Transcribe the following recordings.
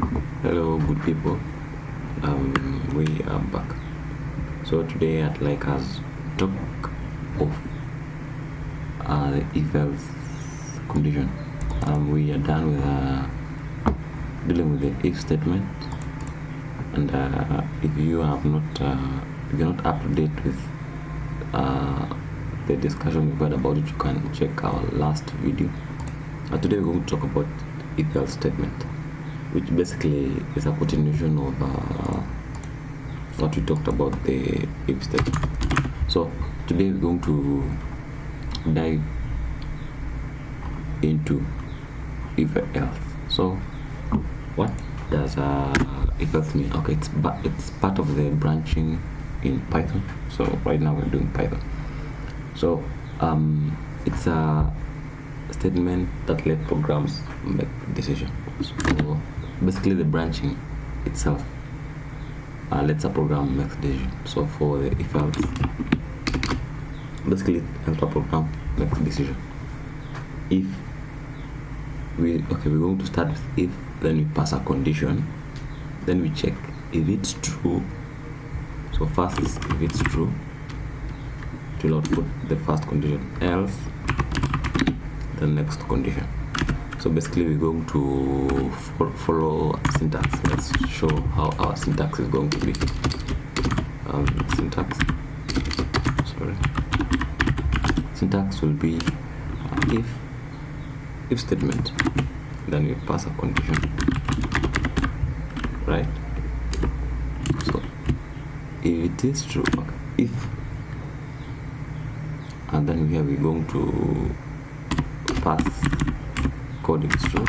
Hello, good people. We are back. So today I'd like us to talk of the if-else condition. We are done with dealing with the if statement, and if you have not, if you're not up to date with the discussion we've had about it, you can check our last video. Today we're going to talk about if-else statement, which basically is a continuation of what we talked about the if statement. So today we're going to dive into if-else. So what does if-else mean? Okay, it's part of the branching in Python. So right now we're doing Python. So it's a statement that let programs make decisions. So basically the branching itself lets a program make decision. So for the if-else, basically it helps a program make a decision. If we're going to start with if, then we pass a condition, then we check if it's true. So first is if it's true, it will output the first condition, else the next condition. So basically we're going to follow syntax. Let's show how our syntax is going to be. Syntax will be if statement, then we pass a condition, right? So if it is true, if, and then here we're going to pass code is true.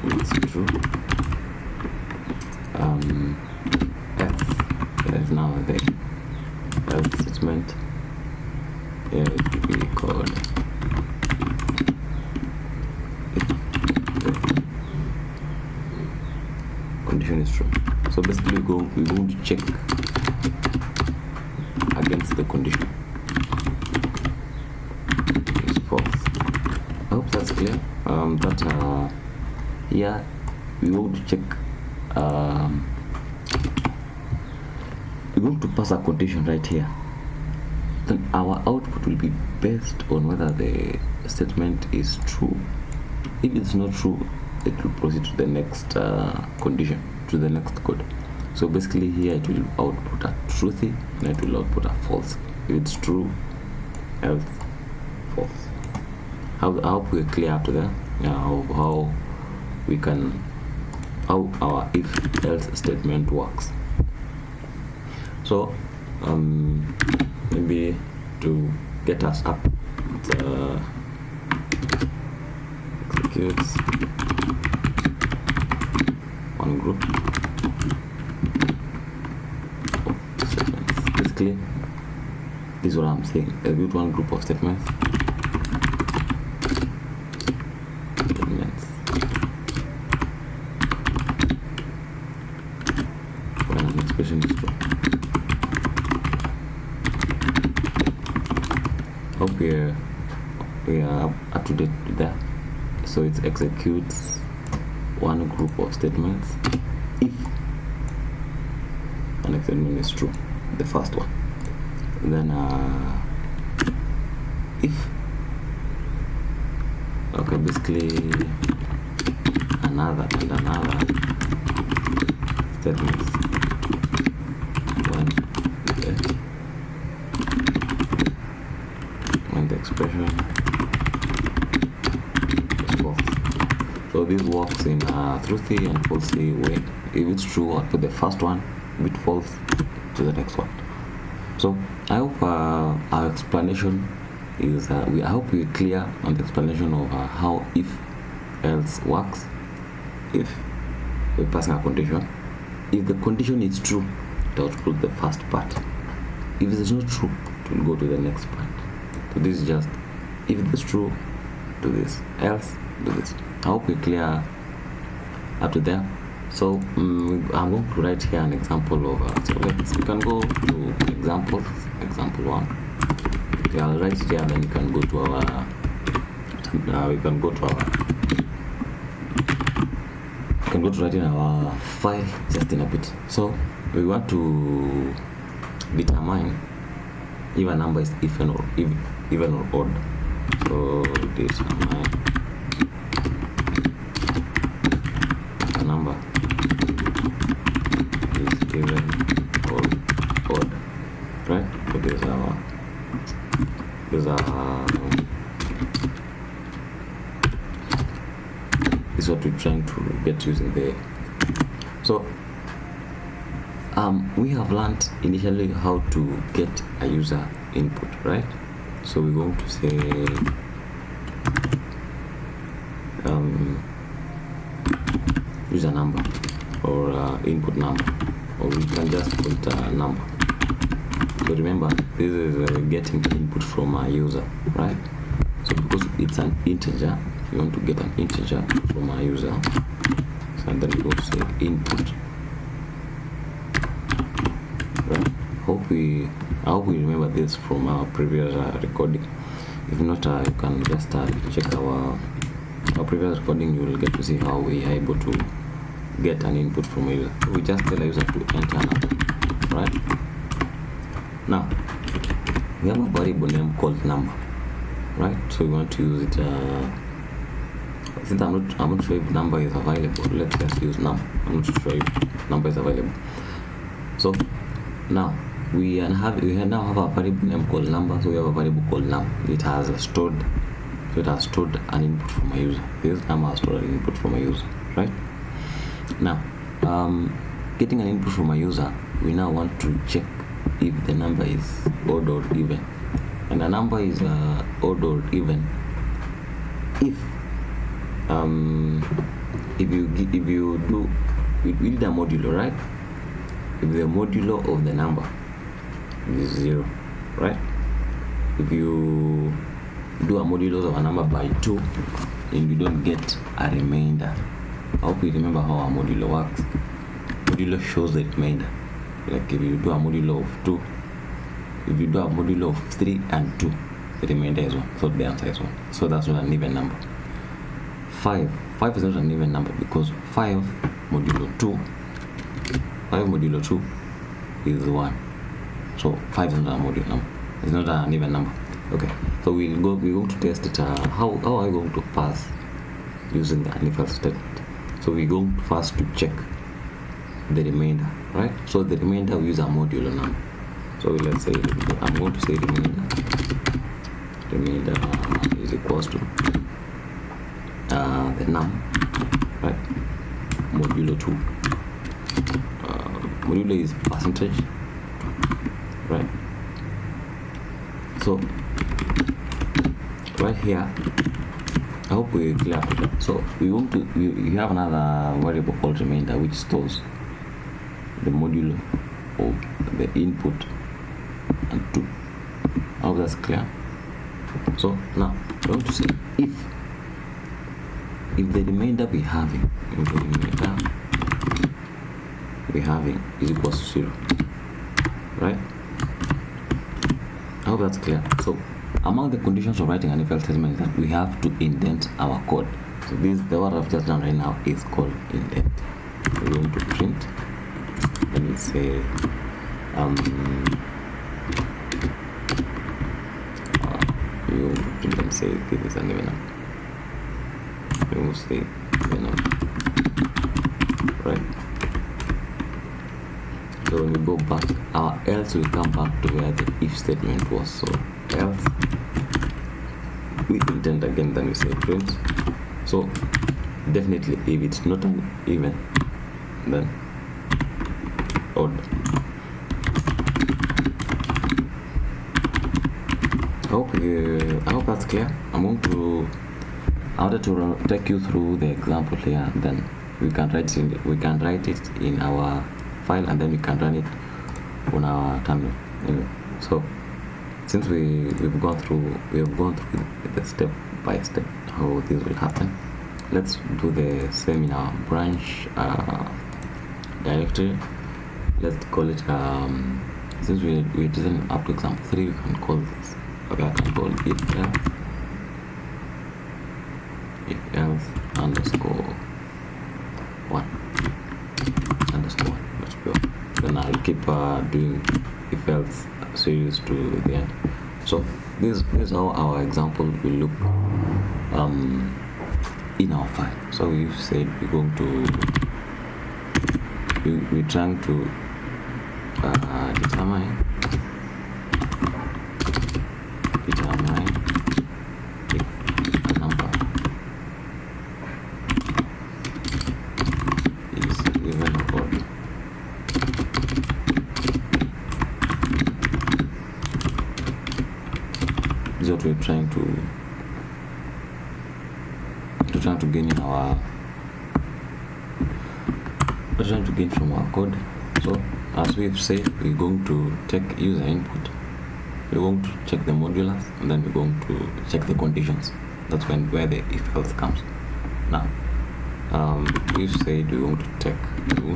It's true. Else. There's now the else statement. Here it will be called if the condition is true. So basically we're going to check against the condition. It's false. I hope that's clear. Here we're going to check. We're going to pass a condition right here. Then our output will be based on whether the statement is true. If it's not true, it will proceed to the next condition, to the next code. So basically here it will output a truthy and it will output a false. If it's true, else false. I hope we're clear up to there of how our if else statement works. So maybe to get us up, it executes one group of statements. Basically, this is what I'm saying. Execute one group of statements. When an expression is true. Hope we are up to date with that. So it executes one group of statements if an statement is true, the first one. And then if basically another statements when the expression is false. So this works in a truthy and falsy way. If it's true, I'll put the first one, if it's false, to the next one. So I hope our explanation is, I hope we're clear on the explanation of how if else works. If we're passing a condition, if the condition is true, it will output the first part. If it is not true, it will go to the next part. So this is just, if it is true, do this, else do this. I hope we're clear up to there. So I'm going to write here an example of, so we can go to example 1. Okay, I'll write here, then you can go to our we can go to write in our file just in a bit. So we want to determine if a number is even or odd. So determine a number is even or odd, right? So this is what we're trying to get using there. So we have learned initially how to get a user input, right? So we're going to say user number or input number, or we can just put a number. So remember, this is getting input from a user, right? So because it's an integer, you want to get an integer from a user, so then we go to say input, right? I hope we remember this from our previous recording. If not, you can just check our previous recording. You will get to see how we are able to get an input from a user. So we just tell a user to enter a number, right? Now we have a variable name called number, right? So we want to use it. Since I'm not sure if number is available, let's just use num. I'm not sure if number is available. So now we now have a variable name called number. So we have a variable called num. It has stored an input from a user. This number has stored an input from a user, right? Now getting an input from a user, we now want to check if the number is odd or even. And a number is odd or even if you need a modulo, right? If the modulo of the number is 0, right? If you do a modulo of a number by 2 and you don't get a remainder, I hope you remember how a modulo works. Modulo shows the remainder. Like if you do a modulo of 2, if you do a modulo of 3 and 2, the remainder is 1, so the answer is 1. So that's not an even number. 5 is not an even number because 5 modulo 2 is 1. So 5 is not a modulo number. It's not an even number. Okay, so we're going to test it. How are we going to pass using the Elif-else statement? So we're going first to check the remainder, right? So the remainder we use a modulo number. So let's say I'm going to say remainder is equals to the num, right? Modulo 2. Modulo is percentage, right? So right here, I hope we're clear. So we have another variable called remainder which stores the modulo of the input and 2. I hope that's clear. So now we're going to say if the remainder we're having is equals to 0, right? I hope that's clear. So among the conditions of writing an if-else statement is that we have to indent our code. So the word I've just done right now is called indent. We're going to print. Let me say you print and say this is an even number. We will say even number, right? So when we go back, our else will come back to where the if statement was. So else we indent again, then we say print. So definitely if it's not an even, then odd. I hope that's clear. I wanted to take you through the example here, and then we can write it in our file, and then we can run it on our terminal. Anyway, so since we've gone through the step by step how this will happen, let's do the same in our branch directory. Let's call it since we're designing up to example 3, we can call this. Okay, I can call it if else underscore 1 underscore 1. That's pure. Then I'll keep doing if else series to the end. So this is how our example will look in our file. So we've said we're going to we're trying to determine if a number is even or odd. This is what we're trying to gain in our from our code. So as we've said, we're going to take user input, we're going to check the modulus, and then we're going to check the conditions. That's where the if else comes. Now we've said we're going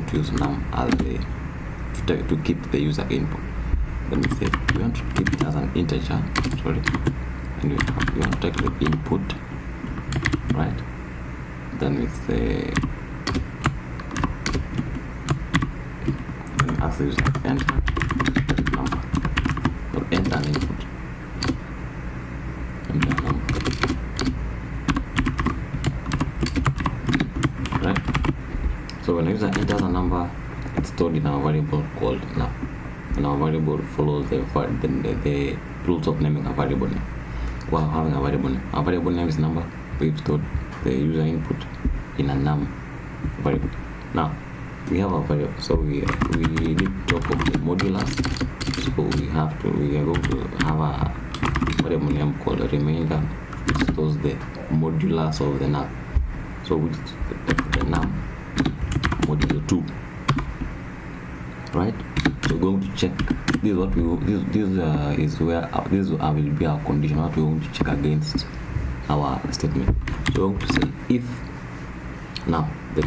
to use num as to keep the user input. Then we say we want to keep it as an integer, and we want to take the input, right? Then we say ask the user enter number or enter an input, enter a number, right? So when the user enters a number, it's stored in our variable called num, and our variable follows the rules of naming a variable name. While having a variable name, our variable name is number. We've stored the user input in a num variable. Now we have a variable, so we need to talk of the modulus. So we are going to have a variable name called a remainder, which stores the modulus of the num. So we take the num modulo 2, right? So we're going to check. This is what will be our condition. What we're going to check against our statement. So we're going to say if now the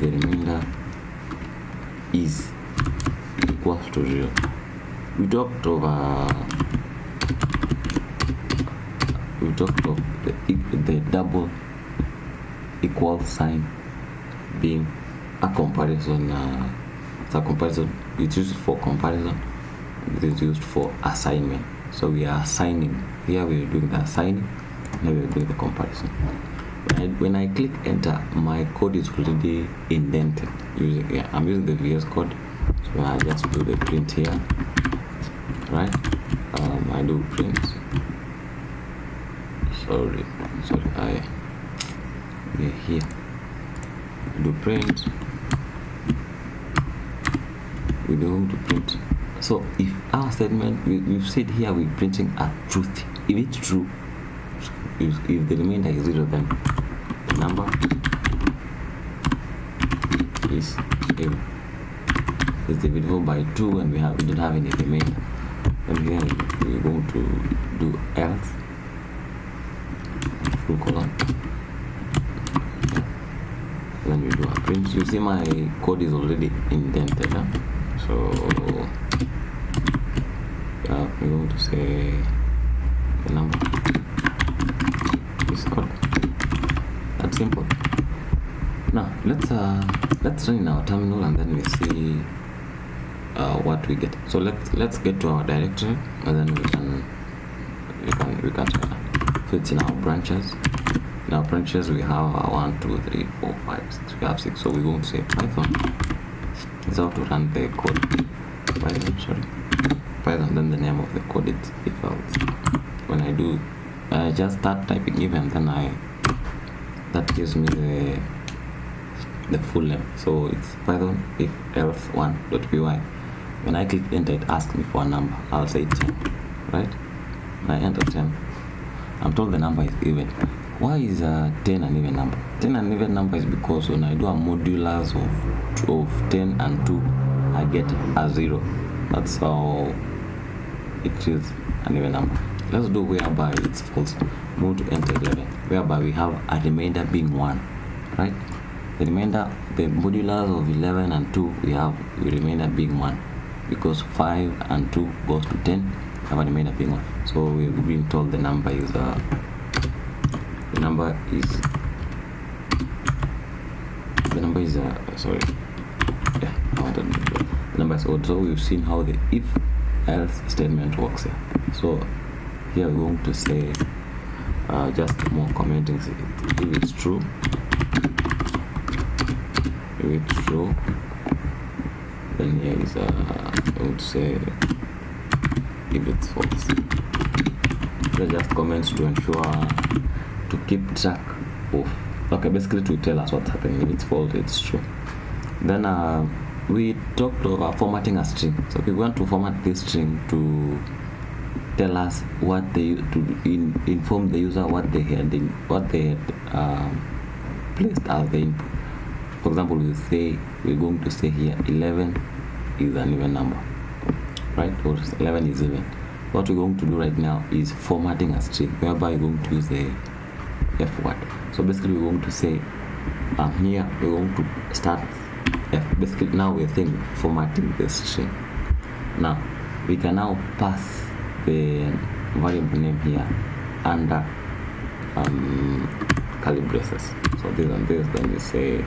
remainder is equals to 0. We talked of the double equal sign being a comparison. It's a comparison. It's used for comparison. It is used for assignment. So we are assigning. Here we are doing the assigning. Now we are doing the comparison. When I click enter, my code is already indented. I'm using the VS Code. So I just do the print here, right? I do print. Sorry, we're here. I do print. We're going to print. So if our statement, we've said here we're printing a truth. If it's true, if the remainder is 0, then the number is divisible by 2, and we don't have any remainder. Then here we're going to do else full colon. Then we do a print. You see my code is already indented, huh? So we're going to say the number is odd. That's simple. Now let's run in our terminal, and then we see what we get. So let's get to our directory, and then we can try that. So it's in our branches. In our branches we have 1, 2, 3, 4, 5, 6. We have 6. So we're going to say Python. It's how to run the code. Python. Then the name of the code is if-else. When I do, I just start typing if, and then that gives me the full name. So it's Python if-else 1.py. When I click enter, it asks me for a number. I'll say 10, right? When I enter 10, I'm told the number is even. Why is 10 an even number? 10 an even number is because when I do a modulus of 10 and 2, I get a 0. That's how it is an even number. Let's do whereby it's false. Move to enter 11, whereby we have a remainder being 1, right? The remainder, the modulus of 11 and 2, we have the remainder being 1, because 5 and 2 goes to 10, have a remainder being 1. So we've been told the number is number is sorry, yeah, the number is odd. So we've seen how the if else statement works here. So here we're going to say just more commenting. If it's true, then here is I would say if it's false. So just comments to ensure to keep track of, okay, basically to tell us what's happening. If it's false, it's true. Then we talked about formatting a string. So if we want to format this string to tell us what they inform the user what they had placed as the input. For example, we're going to say here 11 is an even number, right? Or 11 is even. What we're going to do right now is formatting a string, whereby we're going to use the F word. So basically we're going to say here we're going to start F. Basically now we're saying formatting the string. Now we can now pass the variable name here under curly braces. So this and this, then we say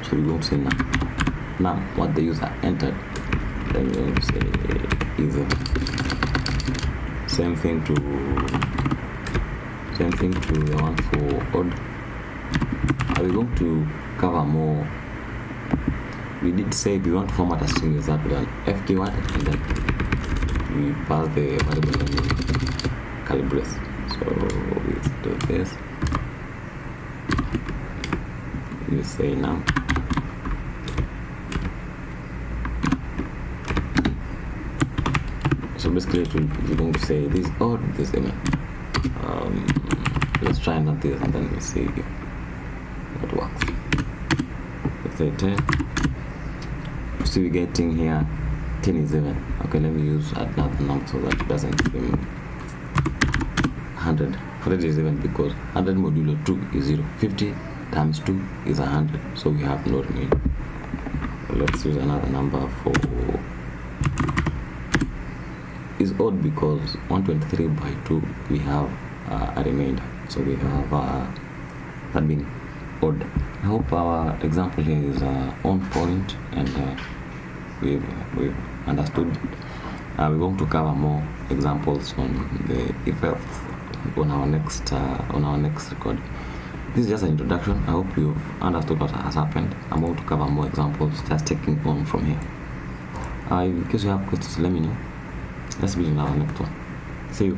so we're going to say now what the user entered, then we're going to say is same thing to the one for odd. Are we going to cover more? We did say if we want to format a string, is that with an F keyword, and then we pass the variable name curly brace. So we do this. We say now. So basically we're going to say this or this even. Let's try not this and then we'll see if it works. Let's say 10. So we're getting here 10 is even. Okay, let me use another number so that it doesn't seem 100. 100 is even because 100 modulo 2 is 0. 50 times 2 is 100. So we have no remainder. Let's use another number for is odd because 123 by 2 we have a remainder. So we have that being odd. I hope our example here is on point and we've understood. We're going to cover more examples on the if-else on our next record. This is just an introduction. I hope you've understood what has happened. I'm going to cover more examples, just taking on from here. In case you have questions, let me know. Let's be in our next one. See you.